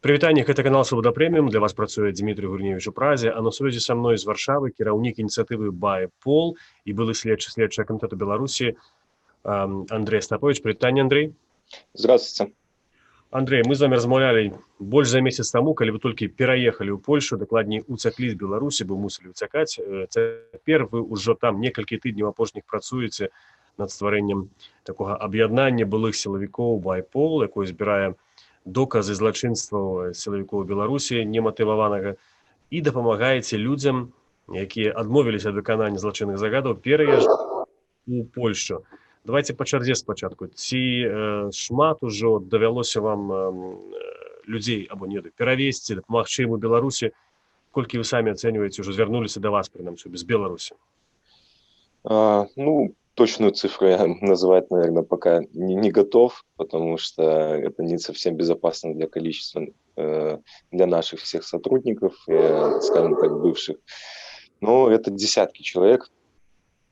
Прывітанне, гэта канал Свабода Прэміум. Для вас працуе Дмітрый Гурневіч у Празе, а на сувязі са мной з Варшавы кіраўнік ініцыятывы BayPol і былы следчага камітэта Беларусі Андрей Остапович. Прывітанне, Андрей. Здравствуйте. Андрей, мы з вами размаўлялі больш за месяц таму, калі вы толькі пераехалі ў Польшу, дакладней уцяклі з Беларусі, бо мусілі уцякаць. Цяпер вы ўжо там некалькі тыдняў апошніх працуеце над стварэннем такога аб'яднання былых сілавікоў BayPol, якое збірае доказы злачынстваў сілавікоў Беларусі нематываванага і дапамагаеце людзям, якія адмовіліся ад выканання злачынных загадаў, пераязджаць у Польшу. Давайте па чарзе спачатку. Ці шмат ужо давялося вам людзей або не перавесці, дапамагчы ім у Беларусі? Колькі вы самі ацэньваеце, ўжо звярнуліся да вас, прынамсі, без Беларусі? Точную цифру я называть, наверное, пока не готов, потому что это не совсем безопасно для количества, для наших всех сотрудников, скажем так, бывших. Но это десятки человек.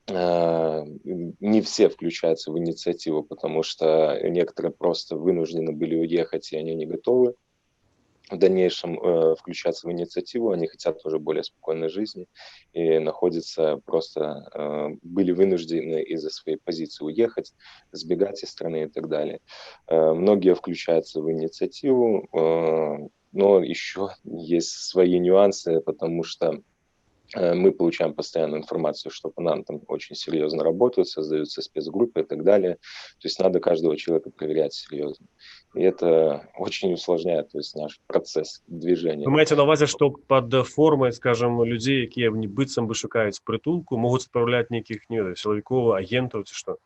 Не все включаются в инициативу, потому что некоторые просто вынуждены были уехать, и они не готовы в дальнейшем включаться в инициативу, они хотят тоже более спокойной жизни и находятся просто, были вынуждены из-за своей позиции уехать, сбегать из страны и так далее. Многие включаются в инициативу, но еще есть свои нюансы, потому что мы получаем постоянную информацию, что по нам там очень серьезно работают, создаются спецгруппы и так далее. То есть надо каждого человека проверять серьезно. И это очень усложняет, то есть, наш процесс движения. Вы маеце на увазе, што пад формай, скажем, людзей, якія быццам бы шукаюць прытулку, могуць спраўляць нейкіх сілавікоў, агентаў ці што?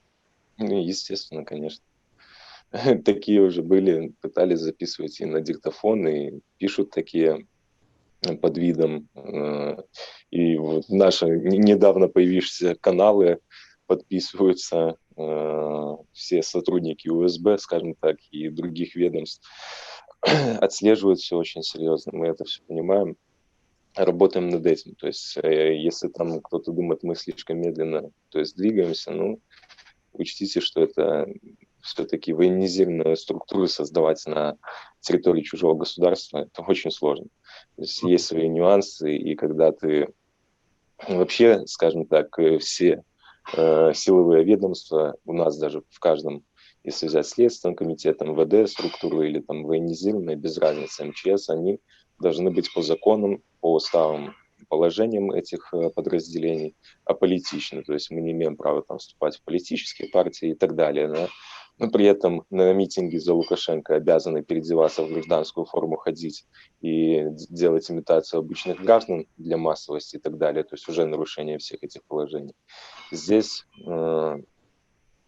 Естественно, конечно. Такие уже были, пытались записывать и на диктофон, и пишут такие под видом. И вот наши недавно появившиеся каналы подписываются все сотрудники УСБ, скажем так, и других ведомств. Отслеживают все очень серьезно, мы это все понимаем, работаем над этим. То есть если там кто-то думает, мы слишком медленно, то есть двигаемся, учтите, что это все-таки военизированную структуру создавать на территории чужого государства, это очень сложно. То есть свои нюансы, и когда ты вообще, скажем так, все силовые ведомства, у нас даже в каждом, если взять Следственный комитет, МВД структуру или там военизированные, без разницы, МЧС, они должны быть по законам, по уставам, положениям этих подразделений аполитичны. То есть мы не имеем права там вступать в политические партии и так далее. Да? Но при этом на митинги за Лукашенко обязаны переодеваться в гражданскую форму, ходить и делать имитацию обычных граждан для массовости и так далее. То есть уже нарушение всех этих положений. Здесь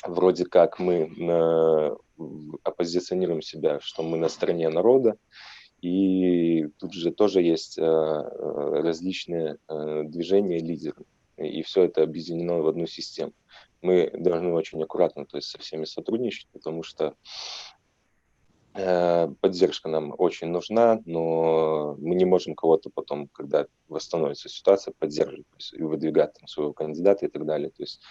вроде как мы оппозиционируем себя, что мы на стороне народа, и тут же тоже есть различные движения лидеров, и все это объединено в одну систему. Мы должны очень аккуратно, то есть со всеми сотрудничать, потому что поддержка нам очень нужна, но мы не можем кого-то потом, когда восстановится ситуация, поддерживать, то есть, и выдвигать там своего кандидата и так далее. То есть,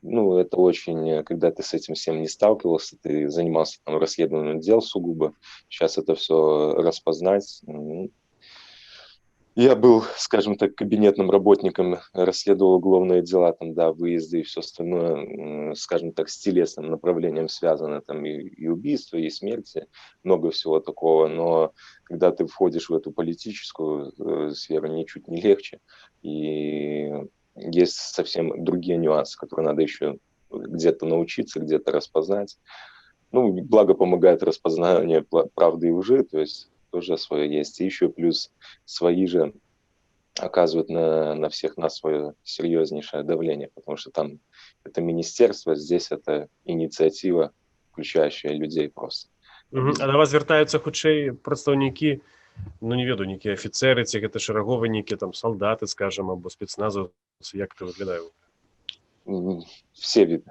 это очень, когда ты с этим всем не сталкивался, ты занимался там расследованием дел сугубо, сейчас это все распознать. Я был, скажем так, кабинетным работником, расследовал уголовные дела, там, да, выезды и все остальное, скажем так, с телесным направлением связано, там, и убийства, и смерти, много всего такого, но когда ты входишь в эту политическую сферу, ничуть не легче, и есть совсем другие нюансы, которые надо еще где-то научиться, где-то распознать. Благо помогает распознание правды и лжи, то есть тоже свое есть. И еще плюс свои же оказывают на всех нас свое серьезнейшее давление, потому что там это министерство, здесь это инициатива, включающая людей просто. А до вас звяртаюцца хутчэй прадстаўнікі, не ведаю, нейкія афіцэры, ці гэта шараговыя там салдаты, скажем, або спецназаўцы, як это выглядае? Все виды,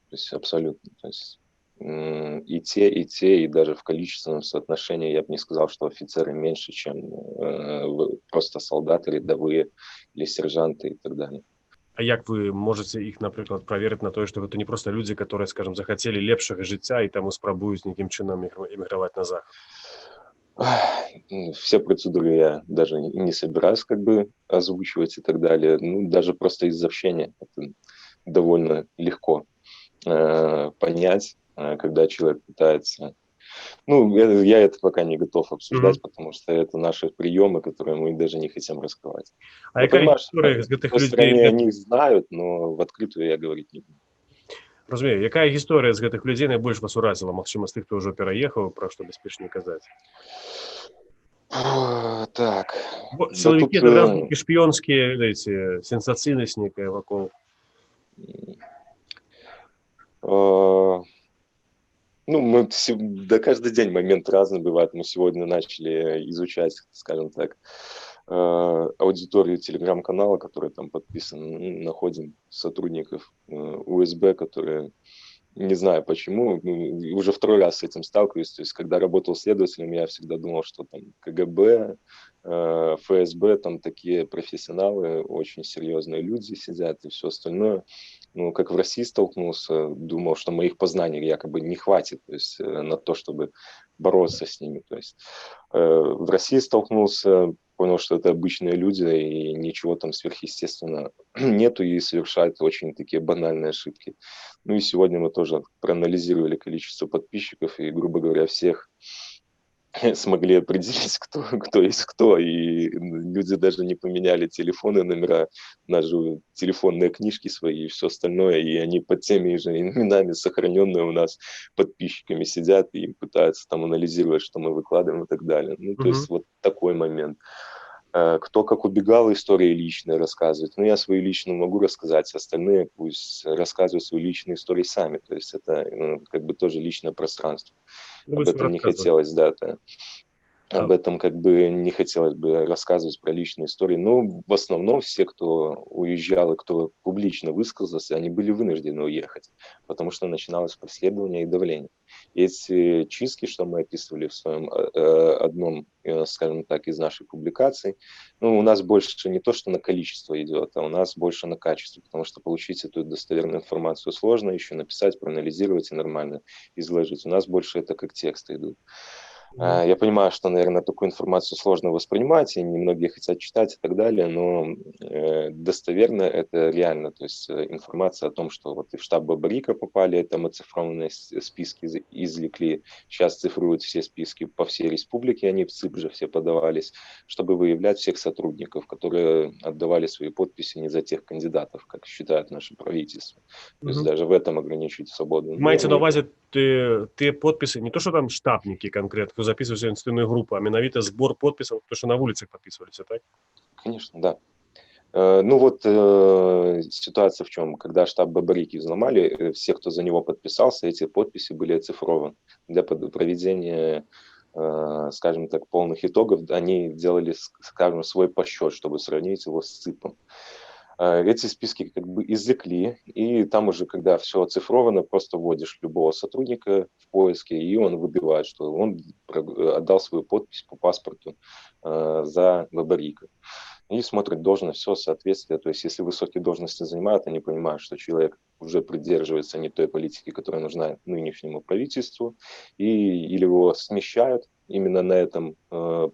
то есть абсолютно. То есть и те, и даже в количественном соотношении я бы не сказал, что офицеры меньше, чем просто солдаты, рядовые или сержанты и так далее. А як вы можете іх, напрыклад, праверыць на тое, што гэта не проста людзі, которые, скажем, захацелі лепшага жыцця і таму спрабуюць нейкім чынам эміграваць на захад? Все процедуры я даже не собираюсь как бы озвучивать и так далее. Ну, даже просто из общения это довольно легко понять, когда человек пытается. Ну, я это пока не готов Мгм. обсуждать, потому что это наши приемы, которые мы даже не хотим раскрывать. А Я яка понимаю, что гісторыя з в гэтых той людзей стране они знают, но в открытую я говорить не буду. Разумею, якая гісторыя з гэтых людзей найбольш вас уразіла, магчыма, з тых, хто ўжо пераехаў, пра што бяспечней казаць? Так, Бо да сілавікі тут это адразу такі шпіёнскія, ведаеце, сенсацыйнасць нейкая вакол. ну, да каждый день момент разный бывает. Мы сегодня начали изучать, скажем так, аудиторию телеграм-канала, который там подписан. Находим сотрудников УСБ, которые, не знаю почему, уже второй раз с этим сталкиваюсь. То есть, когда работал следователем, я всегда думал, что там КГБ, ФСБ, там такие профессионалы, очень серьезные люди сидят и все остальное. Ну, как в России столкнулся, думал, что моих познаний якобы не хватит, то есть на то, чтобы бороться с ними. То есть в России столкнулся, понял, что это обычные люди, и ничего там сверхъестественного нету, и совершают очень такие банальные ошибки. Ну и сегодня мы тоже проанализировали количество подписчиков, и, грубо говоря, всех смогли определить, кто есть кто, и люди даже не поменяли телефоны, номера, даже телефонные книжки свои и все остальное, и они под теми же именами, сохраненные у нас подписчиками, сидят и пытаются там анализировать, что мы выкладываем и так далее. Ну, то Мгм. есть вот такой момент. Кто как убегал, истории личные рассказывать. Ну, я свою личную могу рассказать, остальные пусть рассказывают свои личные истории сами. То есть это как бы тоже личное пространство. Ну, вы Об всё этом не рассказывали. хотелось, да, А, об этом как бы не хотелось бы рассказывать про личные истории. Но в основном все, кто уезжал и кто публично высказался, они были вынуждены уехать, потому что начиналось преследование и давление. И эти чистки, что мы описывали в своем одном, скажем так, из наших публикаций, ну, у нас больше не то, что на количество идет, а у нас больше на качество, потому что получить эту достоверную информацию сложно, еще написать, проанализировать и нормально изложить. У нас больше это как тексты идут. мгм. Я понимаю, что, наверное, такую информацию сложно воспринимать, и немногие хотят читать и так далее, но достоверно это реально. То есть информация о том, что вот и в штаб Бабарика попали, там оцифрованные списки извлекли, сейчас цифруют все списки по всей республике, они в ЦИП же все подавались, чтобы выявлять всех сотрудников, которые отдавали свои подписи не за тех кандидатов, как считает наше правительство. То есть Мгм. даже в этом ограничить свободу. Вы Ну, маеце на мы ўвазе тыя подпісы, не то, што там штабнікі канкрэтна, хто запісваўся ў інстытутную групу, а менавіта збор подпісаў, то, што на вуліцах падпісваліся, так? конечно, да. Ну вот ситуация в чем? Когда штаб Бабарики взломали, все, кто за него подписался, эти подписи были оцифрованы. Для проведения, скажем так, полных итогов, они делали, скажем, свой подсчет, чтобы сравнить его с ЦИПом. Эти списки как бы извлекли, и там уже, когда все оцифровано, просто вводишь любого сотрудника в поиске, и он выбивает, что он отдал свою подпись по паспорту за Бабарика. И смотрят должность, все соответствие. То есть если высокие должности занимают, они понимают, что человек уже придерживается не той политики, которая нужна нынешнему правительству, или его смещают. Именно на этом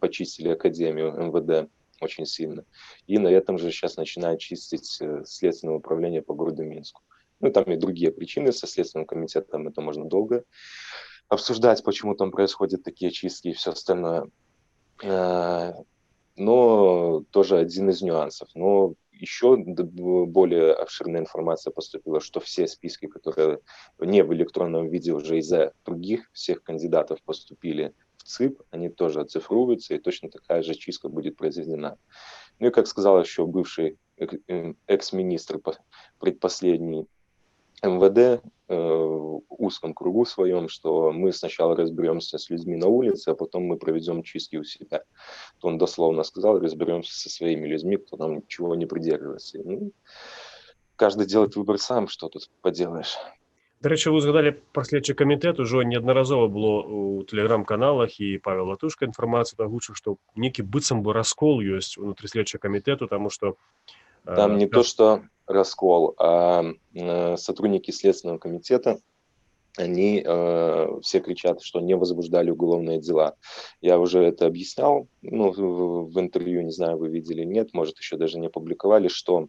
почистили Академию МВД очень сильно. И на этом же сейчас начинает чистить Следственное управление по городу Минску. Ну, там и другие причины со Следственным комитетом, это можно долго обсуждать, почему там происходят такие чистки и все остальное. Но тоже один из нюансов. Но еще более обширная информация поступила, что все списки, которые не в электронном виде уже из-за других всех кандидатов поступили в ЦИП, они тоже оцифруются, и точно такая же чистка будет произведена. Ну и, как сказал еще бывший экс-министр предпоследний МВД в узком кругу своем, что мы сначала разберемся с людьми на улице, а потом мы проведем чистки у себя. То он дословно сказал, разберемся со своими людьми, кто там ничего не придерживается. Ну, каждый делает выбор сам, что тут поделаешь. Да рэчы, вы згадалі пра следчы камітэт, ужо неаднаразова было ў тэлеграм-каналах, і Павел Латушка інфармацыю агучыў, што нейкі быццам бы раскол ёсць унутры следчага камітэту, таму што Там не то, что раскол, а сотрудники Следственного комитета они все кричат, что не возбуждали уголовные дела. Я уже это объяснял, ну, в интервью, не знаю, вы видели, нет, может, еще даже не публиковали, что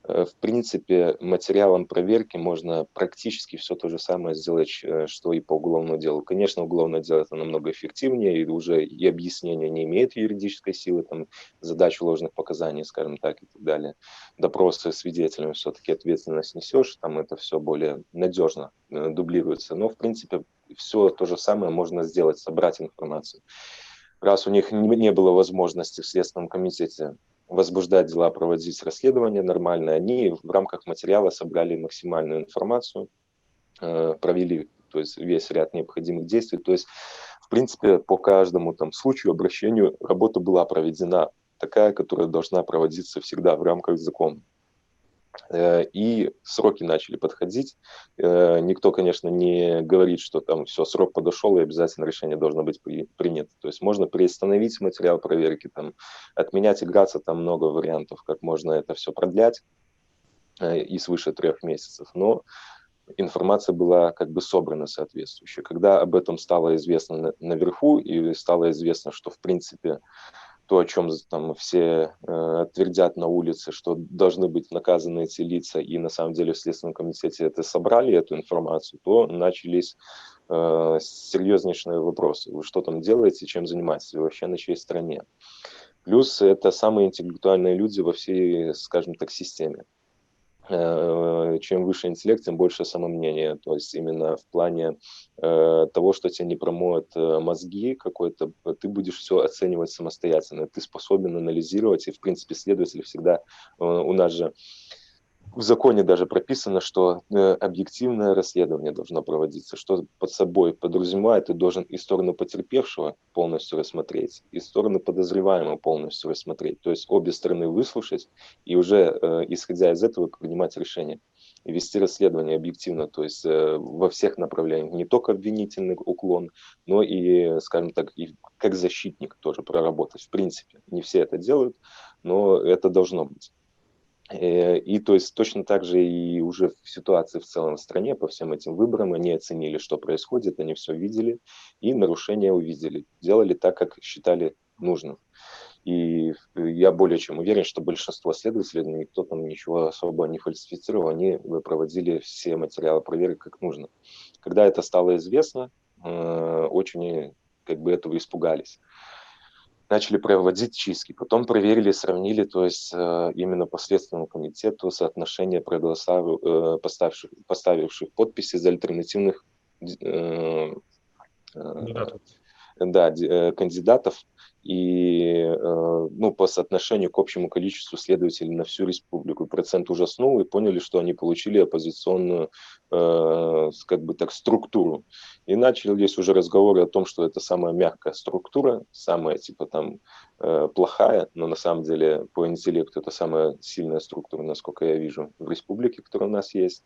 в принципе, материалом проверки можно практически все то же самое сделать, что и по уголовному делу. Конечно, уголовное дело это намного эффективнее, и уже и объяснение не имеет юридической силы, там, задачу ложных показаний, скажем так, и так далее. Допросы свидетелями все-таки ответственность несешь, там это все более надежно дублируется. Но, в принципе, все то же самое можно сделать, собрать информацию. Раз у них не было возможности в Следственном комитете возбуждать дела, проводить расследование нормально, они в рамках материала собрали максимальную информацию, провели, то есть весь ряд необходимых действий. То есть, в принципе, по каждому там случаю, обращению работа была проведена такая, которая должна проводиться всегда в рамках закона. И сроки начали подходить. Никто, конечно, не говорит, что там все, срок подошел и обязательно решение должно быть принято. То есть можно приостановить материал проверки, там, отменять, играться, там много вариантов, как можно это все продлять и свыше 3 месяцев. Но информация была как бы собрана соответствующая. Когда об этом стало известно наверху и стало известно, что в принципе то, о чем там все твердят на улице, что должны быть наказаны эти лица, и на самом деле в Следственном комитете это собрали, эту информацию, то начались серьезнейшие вопросы. Вы что там делаете, чем занимаетесь, вы вообще на чьей стороне? Плюс это самые интеллектуальные люди во всей, скажем так, системе. Чем выше интеллект, тем больше самомнение. То есть именно в плане того, что тебе не промоют мозги какой-то, ты будешь все оценивать самостоятельно. Ты способен анализировать, и в принципе следователь всегда, у нас же в законе даже прописано, что объективное расследование должно проводиться, что под собой подразумевает, ты должен и сторону потерпевшего полностью рассмотреть, и сторону подозреваемого полностью рассмотреть. То есть обе стороны выслушать и уже, исходя из этого, принимать решение и вести расследование объективно, то есть во всех направлениях, не только обвинительный уклон, но и, скажем так, и как защитник тоже проработать. В принципе, не все это делают, но это должно быть. И то есть точно так же и уже в ситуации в целом в стране по всем этим выборам они оценили, что происходит, они все видели и нарушения увидели, делали так, как считали нужным. И я более чем уверен, что большинство следователей, никто там ничего особо не фальсифицировал, они проводили все материалы проверок как нужно. Когда это стало известно, очень как бы этого испугались. Начали проводить чистки, потом проверили, сравнили, то есть именно по Следственному комитету соотношение поставивших подписи за альтернативных э, Кандидат. да, кандидатов и ну, по соотношению к общему количеству следователей на всю республику. Процент ужаснул и поняли, что они получили оппозиционную как бы так структуру. И начались уже разговоры о том, что это самая мягкая структура, самая типа там плохая, но на самом деле по интеллекту это самая сильная структура, насколько я вижу, в республике, которая у нас есть.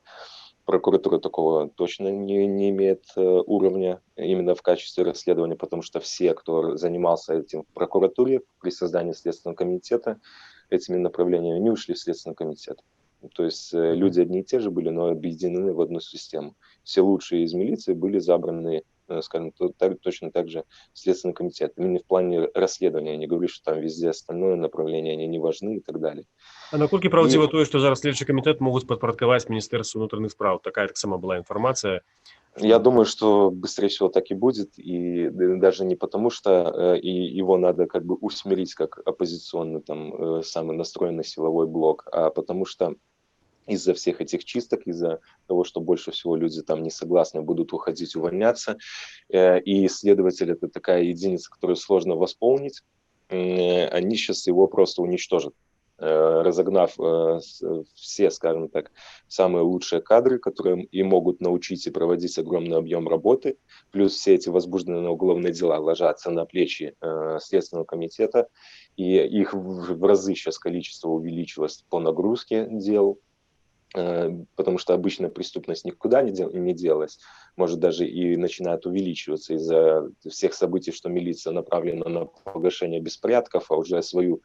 Прокуратура такого точно не имеет уровня именно в качестве расследования, потому что все, кто занимался этим в прокуратуре при создании Следственного комитета, этими направлениями, они ушли в Следственный комитет. То есть люди одни и те же были, но объединены в одну систему. Все лучшие из милиции были забраны, скажем, точно так же в Следственный комитет. Именно в плане расследования. Я не говорю, что там везде остальное направление, они не важны и так далее. А наколькі И праўдзіва тое, што зараз следчы камітэт могуць падпарадкаваць міністэрству ўнутраных спраў? Такая таксама была інфармацыя, я што думаю, что быстрее всего так и будет, и даже не потому, что и его надо как бы усмирить как оппозиционный там самый настроенный силовой блок, а потому что из-за всех этих чисток, из-за того, что больше всего люди там не согласны, будут уходить, увольняться, и следователь это такая единица, которую сложно восполнить, они сейчас его просто уничтожат, разогнав все, скажем так, самые лучшие кадры, которые и могут научить и проводить огромный объем работы, плюс все эти возбужденные уголовные дела ложатся на плечи Следственного комитета, и их в разы сейчас количество увеличилось по нагрузке дел, потому что обычная преступность никуда не делась, может даже и начинает увеличиваться из-за всех событий, что милиция направлена на погашение беспорядков, а уже свою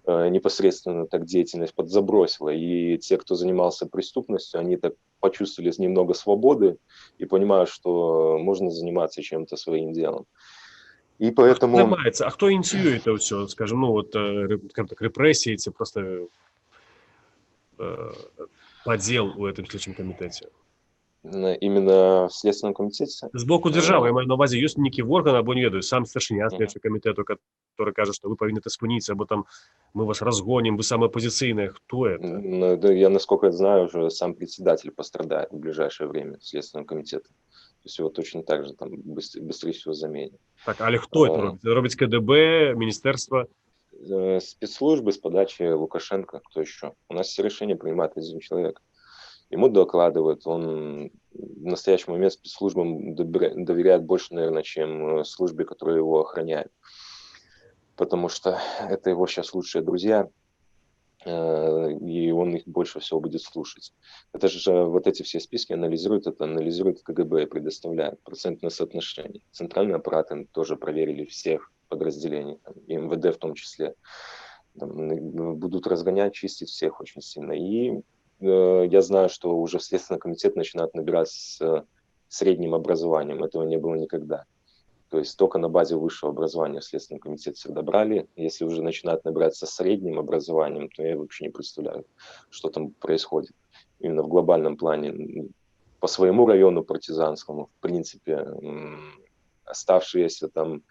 непосредственно так деятельность подзабросила. И те, кто занимался преступностью, они так почувствовали немного свободы и понимают, что можно заниматься чем-то своим делом. И А кто поэтому займаецца, а кто ініцыюе это ўсё, скажем, ну вот скажем так, рэпрэсіі ці просто падзел у этом следчым камітэце? именно в Следственном комитете З боку дзяржавы, я маю на ўвазе, ёсць нейкі орган або не ведаю, сам старшыня следчага камітэту, который кажа, што вы павінны спыніцца, або там мы вас разгоним, вы самые оппозиционные. Кто это? Да, я, насколько знаю, уже сам председатель пострадает в ближайшее время Следственного комитета. То есть его точно так же там быстрее всего заменят. Так, але хто это робіць? Робіць КДБ, міністерство? Спецслужбы с подачи Лукашенко, кто еще? У нас все решения принимает один человек. Ему докладывают, он в настоящий момент спецслужбам доверяет больше, наверное, чем службе, которая его охраняет. Потому что это его сейчас лучшие друзья, и он их больше всего будет слушать. Это же вот эти все списки анализирует КГБ и предоставляет процентное соотношение. Центральные аппараты тоже проверили всех подразделений, там, и МВД в том числе. Там, будут разгонять, чистить всех очень сильно. И я знаю, что уже в Следственный комитет начинают набирать с средним образованием. Этого не было никогда. То есть только на базе высшего образования в Следственный комитет всегда брали. Если уже начинают набирать со средним образованием, то я вообще не представляю, что там происходит. Именно в глобальном плане. По своему району партизанскому, в принципе, оставшиеся там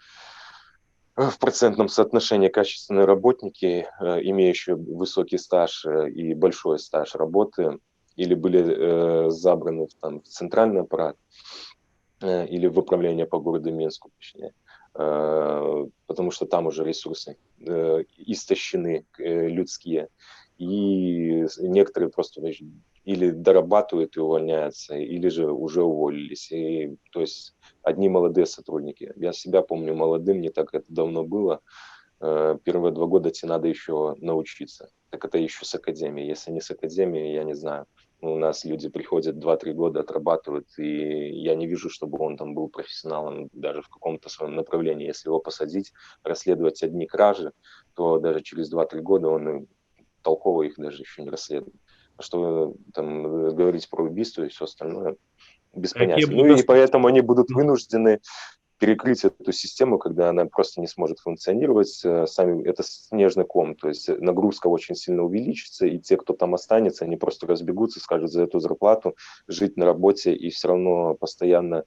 в процентном соотношении качественные работники, имеющие высокий стаж и большой стаж работы, или были забраны в центральный аппарат, или в управление по городу Минску, точнее, потому что там уже ресурсы истощены людские, и некоторые просто или дорабатывают и увольняются, или же уже уволились. И, то есть одни молодые сотрудники. Я себя помню молодым, не так это давно было. Первые 2 года тебе надо еще научиться. Так это еще с академией. Если не с академией, я не знаю. У нас люди приходят 2-3 года, отрабатывают, и я не вижу, чтобы он там был профессионалом даже в каком-то своем направлении. Если его посадить, расследовать одни кражи, то даже через 2-3 года он толково их даже еще не расследует. А что там говорить про убийство и все остальное, без понятия. Ну и поэтому они будут вынуждены перекрыть эту систему, когда она просто не сможет функционировать. Сами это снежный ком, то есть нагрузка очень сильно увеличится, и те, кто там останется, они просто разбегутся, скажут за эту зарплату жить на работе и все равно постоянно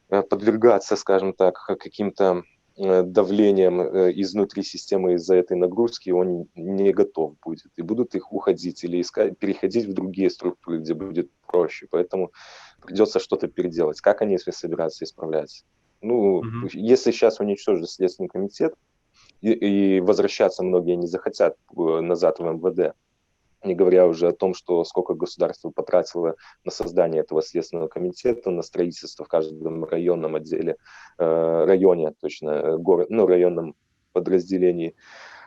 подвергаться, скажем так, каким-то давлением изнутри системы из-за этой нагрузки, он не готов будет. И будут их уходить или искать, переходить в другие структуры, где будет проще. Поэтому придется что-то переделать. Как они собираются исправляться? Ну, если сейчас уничтожить Следственный комитет, и возвращаться многие не захотят назад в МВД, не говоря уже о том, что сколько государство потратило на создание этого Следственного комитета, на строительство в каждом районном отделе, районе, точно, районном подразделении,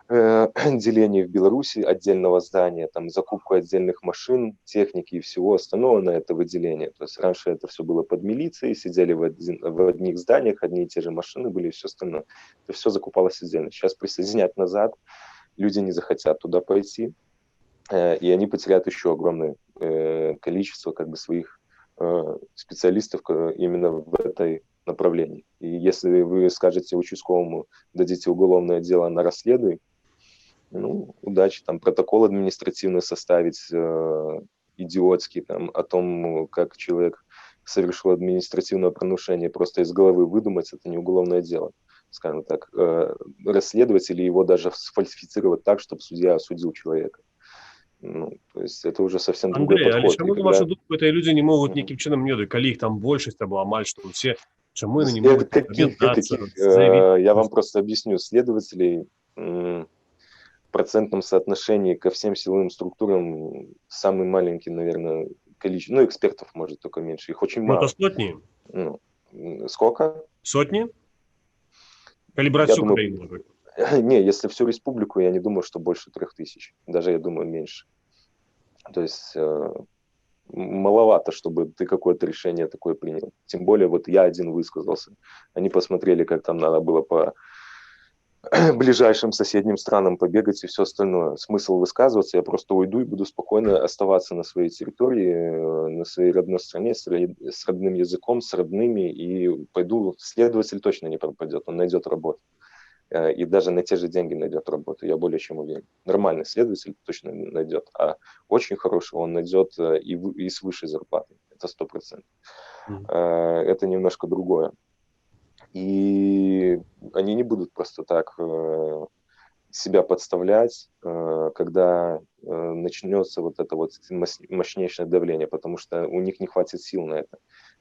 делении в Беларуси отдельного здания, там, закупку отдельных машин, техники и всего остального на это выделение. То есть раньше это все было под милицией, сидели в одних зданиях, одни и те же машины были и все остальное. Это все закупалось отдельно. Сейчас присоединять назад люди не захотят туда пойти, и они потеряют еще огромное количество своих специалистов именно в этой направлении. И если вы скажете участковому, дадите уголовное дело на расследуй, ну, удачи, там протокол административный составить идиотский там, о том, как человек совершил административное правонарушение, просто из головы выдумать, это не уголовное дело. Скажем так, расследовать или его даже сфальсифицировать так, чтобы судья осудил человека. Ну, то есть это уже совсем другой Андрей, подход. Чему, на вашу думку, эти люди не могут неким чином, не ведаю, коли их там большесть або амаль, что все, чему они не могут объединаться, заявить? Я вам просто объясню. Следователей в процентном соотношении ко всем силовым структурам самый маленький, наверное, количество. Ну, экспертов, может, только меньше. Их очень мало. Ну, это сотни? Ну, сколько? Сотни? Коли брать всю Украину? Не, если всю республику, я не думаю, что больше 3000. Даже, я думаю, меньше. То есть маловато, чтобы ты какое-то решение такое принял. Тем более, вот я один высказался. Они посмотрели, как там надо было ближайшим соседним странам побегать и все остальное. Смысл высказываться, я просто уйду и буду спокойно оставаться на своей территории, на своей родной стране, с родным языком, с родными, и пойду, следователь точно не пропадет, он найдет работу. И даже на те же деньги найдет работу, я более чем уверен. Нормальный следователь точно найдет, а очень хорошего он найдет и с высшей зарплатой, это 100%. Это немножко другое. И они не будут просто так себя подставлять, когда начнется вот это вот мощнейшее давление, потому что у них не хватит сил на это.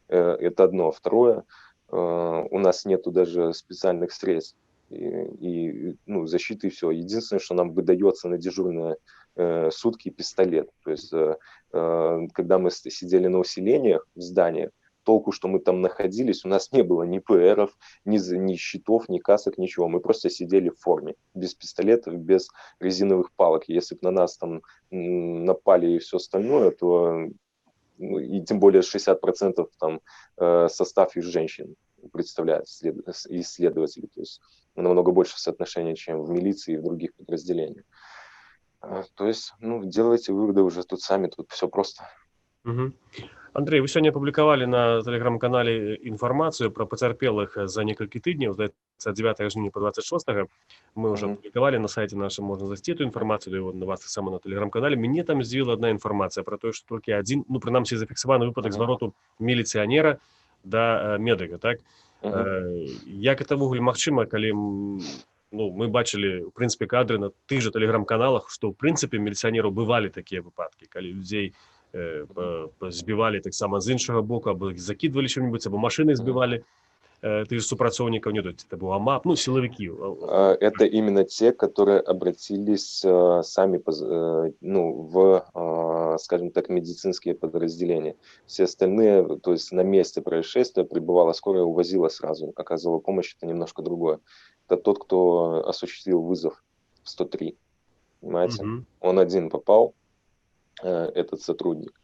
Это одно. Второе, у нас нету даже специальных средств и защиты, и все. Единственное, что нам выдается на дежурные сутки, пистолет. То есть, когда мы сидели на усилениях в зданиях, толку, что мы там находились, у нас не было ни ПРов, ни щитов, ни касок, ничего. Мы просто сидели в форме, без пистолетов, без резиновых палок. Если бы на нас там напали и все остальное, то и тем более 60% там состав из женщин представляет исследователи. То есть намного больше соотношения, чем в милиции и в других подразделениях. То есть, делайте выводы уже тут сами, тут все просто. Угу. Андрей, вы сегодня опубликовали на телеграм-канале информацию про потерпелых за некалькі тыдняў, здаецца, ад 9 жніўня по 26. Мы уже опубликовали на сайте нашем, можно зайти эту информацию, и на вас таксама на телеграм-канале. Мне там здзівіла одна информация про то, что только один, прынамсі, зафіксаваны выпадак звароту міліцыянера да медыка, так? Як это ўвогуле магчыма, калі мы бачили, в принципе, кадры на тых же телеграм-каналах, что, в принципе, міліцыянераў бывали такие выпадки, калі людей збівалі таксама з іншага боку, або закидывали что-нибудь, або машины збивали тых же супрацоўнікаў, это был АМАП, силовики. Это именно те, которые обратились сами в, скажем так, медицинские подразделения. Все остальные, то есть на месте происшествия прибывала скорая, увозила сразу, оказывала помощь, это немножко другое. Это тот, кто осуществил вызов в 103, понимаете? Он один попал, этот сотрудник.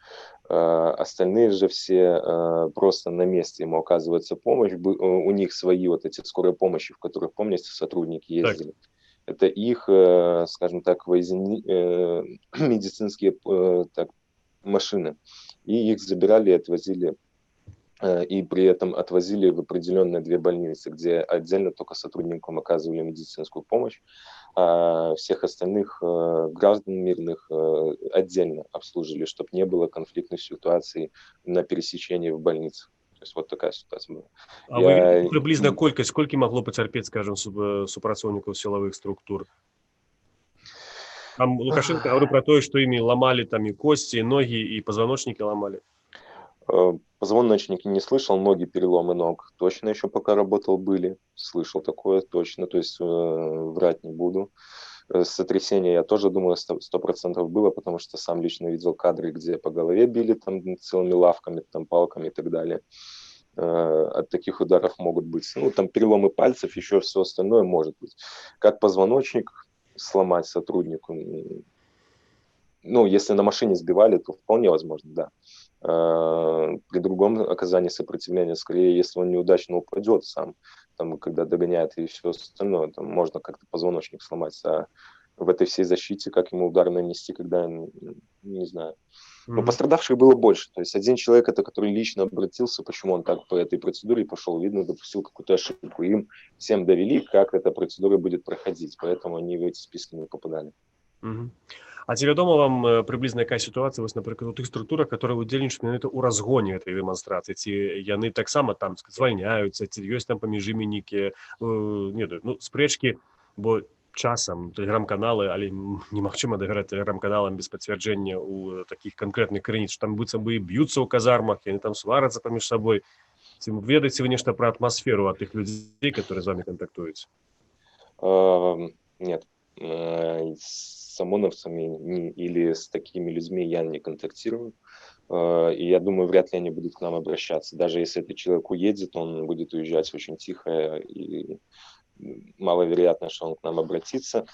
Остальные же все просто на месте ему оказывается помощь. У них свои вот эти скорые помощи, в которых, помните, сотрудники ездили. Так. Это их, скажем так, медицинские машины. И их забирали и отвозили. И при этом отвозили в определенные 2 больницы, где отдельно только сотрудникам оказывали медицинскую помощь, а всех остальных граждан мирных отдельно обслужили, чтобы не было конфликтных ситуаций на пересечении в больницах. То есть вот такая ситуация была. А вы видите приблизно колькасць, сколькі могло потерпеть, скажем, супрацоўнікаў силовых структур? Там Лукашенко говорил про то, что ими ломали там и кости, и ноги, и позвоночники ломали. Позвоночники не слышал, ноги, переломы ног точно еще пока работал были, слышал такое точно, то есть врать не буду. Сотрясение, я тоже думаю, 100% было, потому что сам лично видел кадры, где по голове били там целыми лавками, там палками и так далее. От таких ударов могут быть, там переломы пальцев, еще все остальное может быть. Как позвоночник сломать сотруднику? Если на машине сбивали, то вполне возможно, да. При другом оказании сопротивления, скорее, если он неудачно упадет сам, там, когда догоняет и все остальное, там можно как-то позвоночник сломать, а в этой всей защите, как ему удар нанести, когда, не знаю. Но пострадавших было больше, то есть один человек, это который лично обратился, почему он так по этой процедуре пошел, видно, допустил какую-то ошибку, им всем довели, как эта процедура будет проходить, поэтому они в эти списки не попадали. А ці вядома вам прыблізна якая сітуацыя, вось, напрыклад, у тых структурах, которые удзельнічаюць менавіта ў разгоне гэтай дэманстрацыі, ці яны таксама там звальняюцца, ці ёсць там паміж імі нейкія спрэчкі, бо часам тэлеграм-каналы, але немагчыма давераць тэлеграм-каналам без пацвярджэння ў такіх канкрэтных крыніц, што там быццам бы і б'юцца ў казармах, яны там сварацца паміж сабой. Ці ведаеце вы нешта пра атмасферу ад тых людзей, которые з вами контактуюць? Нет. С ОМОНовцами или с такими людьми я не контактирую. И я думаю, вряд ли они будут к нам обращаться. Даже если этот человек уедет, он будет уезжать очень тихо, и маловероятно, что он к нам обратится,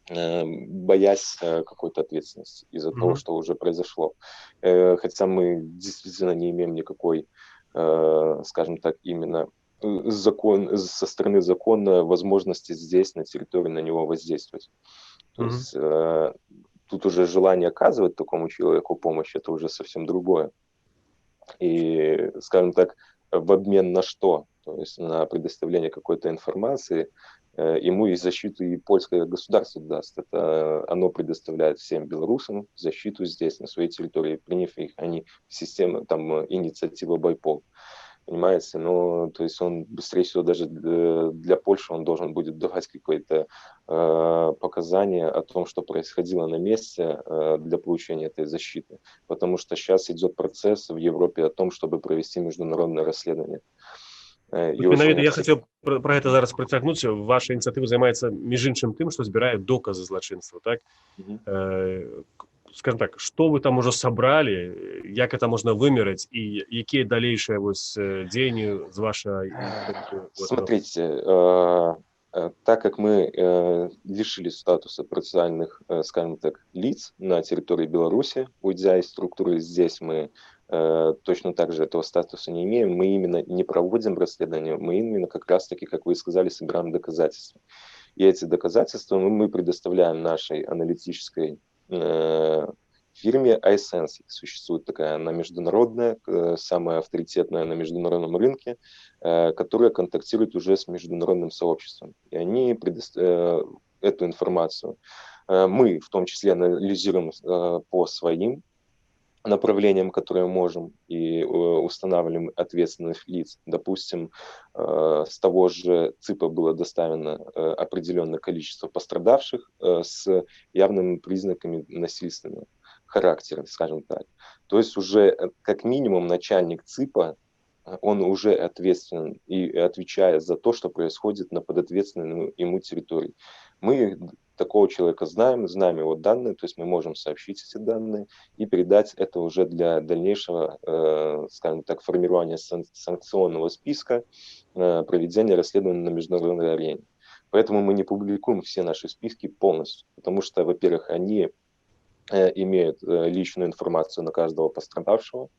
боясь какой-то ответственности из-за того, что уже произошло. Хотя мы действительно не имеем никакой, скажем так, именно со стороны закона возможности здесь, на территории, на него воздействовать. То Мгм. есть тут уже желание оказывать такому человеку помощь, это уже совсем другое. И, скажем так, в обмен на что? То есть на предоставление какой-то информации ему и защиту и польское государство даст. Это оно предоставляет всем белорусам защиту здесь, на своей территории, приняв их, они в систему, там, инициатива Байпол. Понимаете, ну, то есть он, быстрее всего, даже для Польши он должен будет давать какое-то показания о том, что происходило на месте для получения этой защиты. Потому что сейчас идет процесс в Европе о том, чтобы провести международное расследование. От Его же менавіта не я все. хацеў пра гэта зараз працягнуць. Ваша ініцыятыва займаецца між іншым тым, што збірае доказы злачынства, так? Скажем так, што вы там ужо сабралі, як это можна вымераць і якія далейшыя вось дзеянні з вашай ініцыятывы в этом направлении? Смотрите, так как мы лишили статуса процессуальных, скажем так, лиц на территории Беларуси, уйдя из структуры, здесь мы точно так же этого статуса не имеем, мы именно не проводим расследование, мы именно как раз-таки, как вы и сказали, собираем доказательства. И эти доказательства мы предоставляем нашей аналитической фирме iSense. Существует такая, она международная, самая авторитетная на международном рынке, которая контактирует уже с международным сообществом. И они эту информацию мы в том числе анализируем по своим направлениям, которые можем, и устанавливаем ответственных лиц. Допустим, с того же ЦИПа было доставлено определенное количество пострадавших с явными признаками насильственного характера, скажем так. То есть уже как минимум начальник ЦИПа, он уже ответственен и отвечает за то, что происходит на подответственной ему территории. Мы такого человека знаем его данные, то есть мы можем сообщить эти данные и передать это уже для дальнейшего, скажем так, формирования санкционного списка, проведения расследования на международной арене. Поэтому мы не публикуем все наши списки полностью, потому что, во-первых, они имеют личную информацию на каждого пострадавшего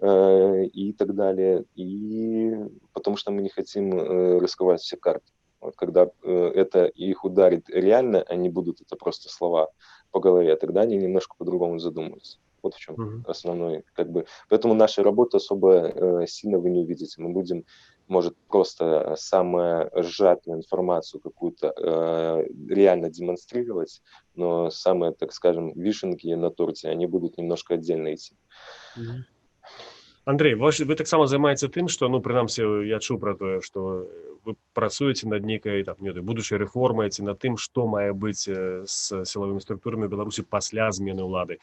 и так далее, и потому что мы не хотим рисковать все карты. Вот когда это их ударит реально, они будут это просто слова по голове, тогда они немножко по-другому задумаются. Вот в чем Мгм. основной, как бы. Поэтому нашей работы особо сильно вы не увидите. Мы будем, может, просто самую сжатую информацию какую-то реально демонстрировать, но самые, так скажем, вишенки на торте, они будут немножко отдельно идти. Мгм. Андрей, вы таксама займаеце тым, што ну прынамсі я чуў пра тое, што вы працуеце над нейкай там будучай рэформай ці над тым, што мае быць з сілавымі структурамі Беларусі пасля змены ўлады.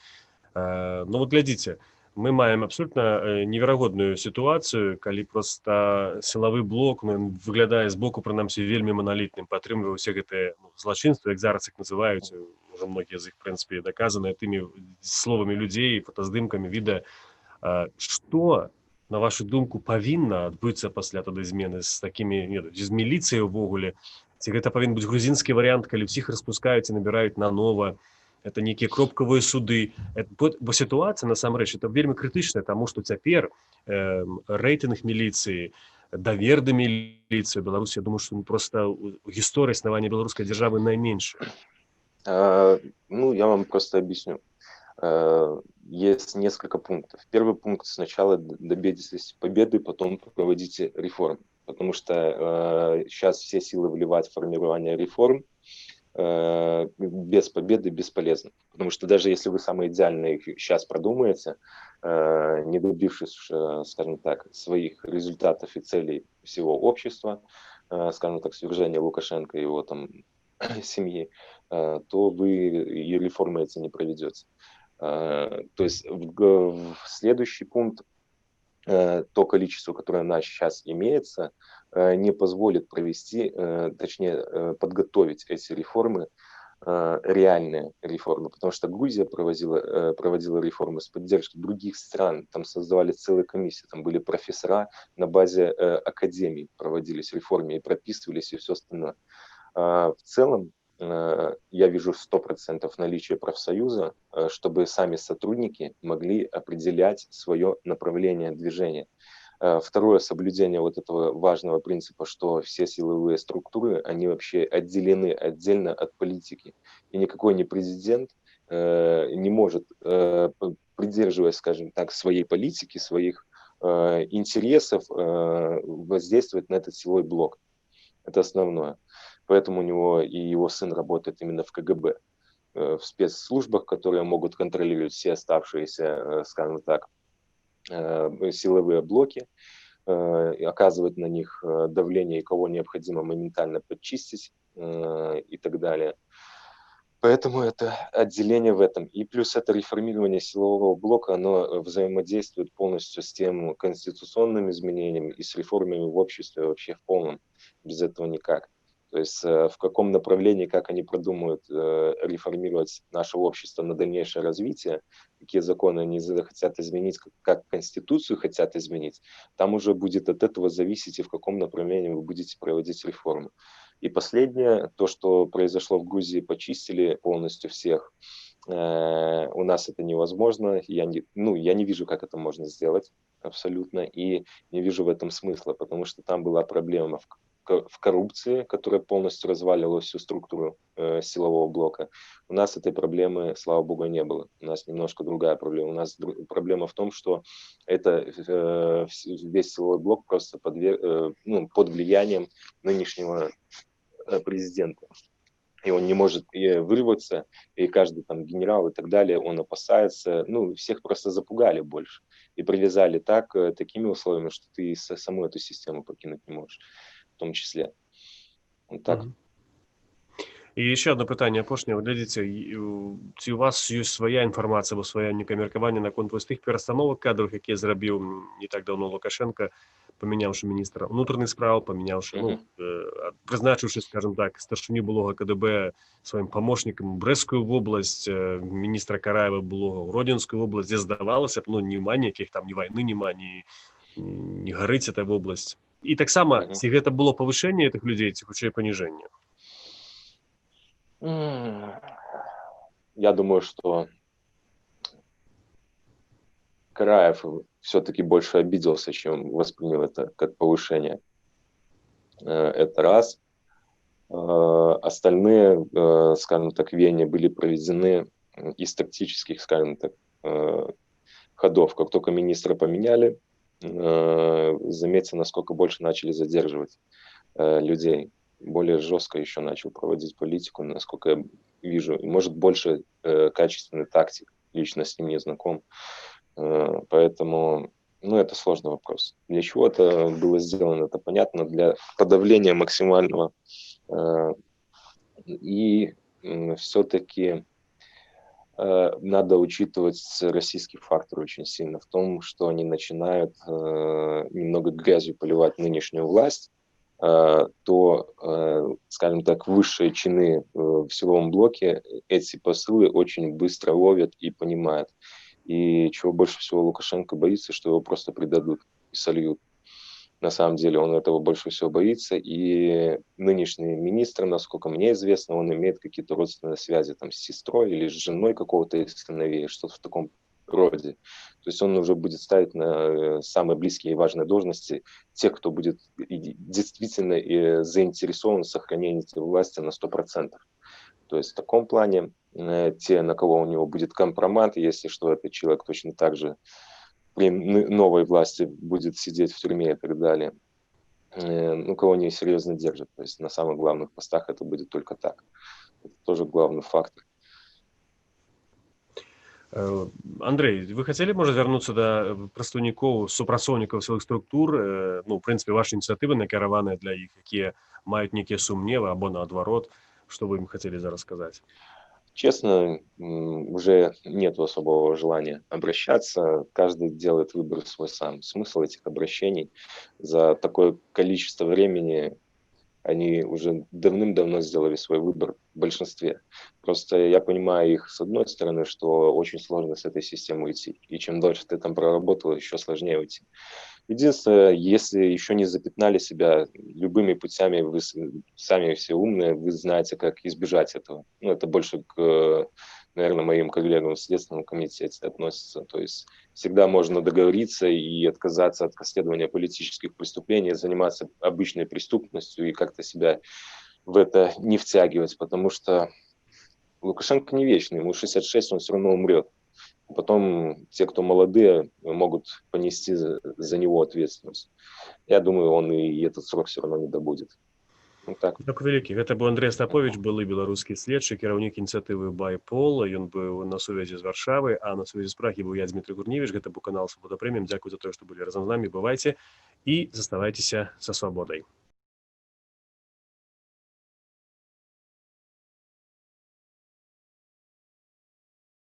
Ну вот глядзіце, мы маем абсолютна неверагодную сітуацыю, калі проста сілавы блок выглядае збоку прынамсі вельмі маналітным, падтрымлівае ўсе гэтыя злачынствы, як зараз іх называюць, ужо многія з іх прынцыпе даказаныя тымі словамі людзей, фотаздымкамі, відэа. Што, на вашу думку, павінна адбыцца пасля тады змены з такімі з міліцыяй увогуле? Ці гэта павінен быць грузінскі варыянт, калі ўсіх распускаюць і набіраюць нанова? Это нейкія кропкавыя суды. Бо сітуацыя, насамрэч, это вельмі крытычная, таму што цяпер рэйтынг міліцыі, давер да міліцыі Беларусі, я думаю, што проста ў гісторыі існавання беларускай дзяржавы найменшы. Ну, я вам просто объясню. Есть несколько пунктов. Первый пункт: сначала добейтесь победы, потом проводите реформы. Потому что сейчас все силы вливать в формирование реформ без победы бесполезно. Потому что даже если вы самые идеальные их сейчас продумаете, не добившись, скажем так, своих результатов и целей всего общества, скажем так, свержения Лукашенко и его там семьи, то вы и реформы эти не проведете. То есть в следующий пункт: то количество, которое у нас сейчас имеется, не позволит провести, точнее, подготовить эти реформы, реальные реформы, потому что Грузия проводила реформы с поддержкой других стран, там создавали целые комиссии, там были профессора на базе академий, проводились реформы и прописывались и все остальное. В целом, я вижу 100% наличия профсоюза, чтобы сами сотрудники могли определять свое направление движения. Второе, соблюдение вот этого важного принципа, что все силовые структуры, они вообще отделены отдельно от политики. И никакой не президент не может, придерживаясь, скажем так, своей политики, своих интересов, воздействовать на этот силовой блок. Это основное. Поэтому у него и его сын работает именно в КГБ, в спецслужбах, которые могут контролировать все оставшиеся, скажем так, силовые блоки, и оказывать на них давление, и кого необходимо моментально подчистить и так далее. Поэтому это отделение в этом. И плюс это реформирование силового блока, оно взаимодействует полностью с тем конституционным изменением и с реформами в обществе вообще в полном. Без этого никак. То есть в каком направлении, как они продумают реформировать наше общество на дальнейшее развитие, какие законы они хотят изменить, как Конституцию хотят изменить, там уже будет от этого зависеть, и в каком направлении вы будете проводить реформы. И последнее, то, что произошло в Грузии, почистили полностью всех. У нас это невозможно. Я не вижу, как это можно сделать абсолютно. И не вижу в этом смысла, потому что там была проблема в коррупции, которая полностью разваливала всю структуру силового блока. У нас этой проблемы, слава богу, не было. У нас немножко другая проблема. У нас проблема в том, что это весь силовой блок просто под влиянием нынешнего президента. И он не может вырваться, и каждый там генерал и так далее, он опасается, всех просто запугали больше. И привязали такими условиями, что ты саму эту систему покинуть не можешь, в том числе. Вот так. І ще одне питання апошнє. Глядзіце, ці у вас ёсць свая інфармацыя або свае нейкае меркаванне наконт вось тых перастановак кадраў, якія зрабіў не так даўно Лукашенко, памяняўшы міністра ўнутраных справ, прызначыўшы, скажем так, старшыню былога КДБ сваім памочнікам Брэсцкую вобласць, міністра Караева былога ў Родзінскую вобласць, дзе здавалася б, няма ніякіх там ні вайны, няма, не гарыць эта вобласць. І таксама, ці гэта было павышэнне гэтых людзей, ці хутчэй паніжэнне? Я думаю, что Караев все-таки больше обиделся, чем воспринял это как повышение. Это раз. Остальные, скажем так, веяния были проведены из тактических, скажем так, ходов. Как только министра поменяли, заметьте, насколько больше начали задерживать людей. Более жестко еще начал проводить политику, насколько я вижу. И, может, больше качественный тактик. Лично с ним не знаком. Поэтому, это сложный вопрос. Для чего это было сделано, это понятно. Для подавления максимального. И все-таки надо учитывать российский фактор очень сильно в том, что они начинают немного грязью поливать нынешнюю власть, то, скажем так, высшие чины в силовом блоке эти посылы очень быстро ловят и понимают. И чего больше всего Лукашенко боится, что его просто предадут и сольют. На самом деле он этого больше всего боится. И нынешний министр, насколько мне известно, он имеет какие-то родственные связи там, с сестрой или с женой какого-то из сыновей, что-то в таком роде. То есть он уже будет ставить на самые близкие и важные должности тех, кто будет действительно заинтересован в сохранении этой власти на 100%. То есть в таком плане те, на кого у него будет компромат, если что, этот человек точно так же при новой власти будет сидеть в тюрьме и так далее. Кого они серьезно держат. То есть на самых главных постах это будет только так. Это тоже главный фактор. Андрей, вы хотели, может, вернуться до прадстаўнікоў, супрацоўнікаў сілавых структур, в принципе, ваши инициативы накіраваныя для іх, якія маюць нейкія сумневы або наадварот, что вы им хотели зараз сказать? Честно, уже нет особого желания обращаться. Каждый делает выбор свой сам. Смысл этих обращений за такое количество времени они уже давным-давно сделали свой выбор в большинстве. Просто я понимаю их с одной стороны, что очень сложно с этой системой уйти. И чем дольше ты там проработал, еще сложнее уйти. Единственное, если еще не запятнали себя любыми путями, вы сами все умные, вы знаете, как избежать этого. Это больше к наверное, моим коллегам в Следственном комитете относится. То есть всегда можно договориться и отказаться от расследования политических преступлений, заниматься обычной преступностью и как-то себя в это не втягивать, потому что Лукашенко не вечный, ему 66, он все равно умрет. Потом те, кто молодые, могут понести за него ответственность. Я думаю, он и этот срок все равно не добудет. Ну так. Дзякуй вялікі. Гэта быў Андрэй Астаповіч, былы беларускі следчы, кіраўнік ініцыятывы Байпол. Ён быў на сувязі з Варшавы, а на сувязі з Прагі быў я, Дмітрый Гурневіч. Гэта быў канал Свабода Прэміум. Дзякуй за тое, што былі разам з намі. Бывайце і заставайцеся са свабодай.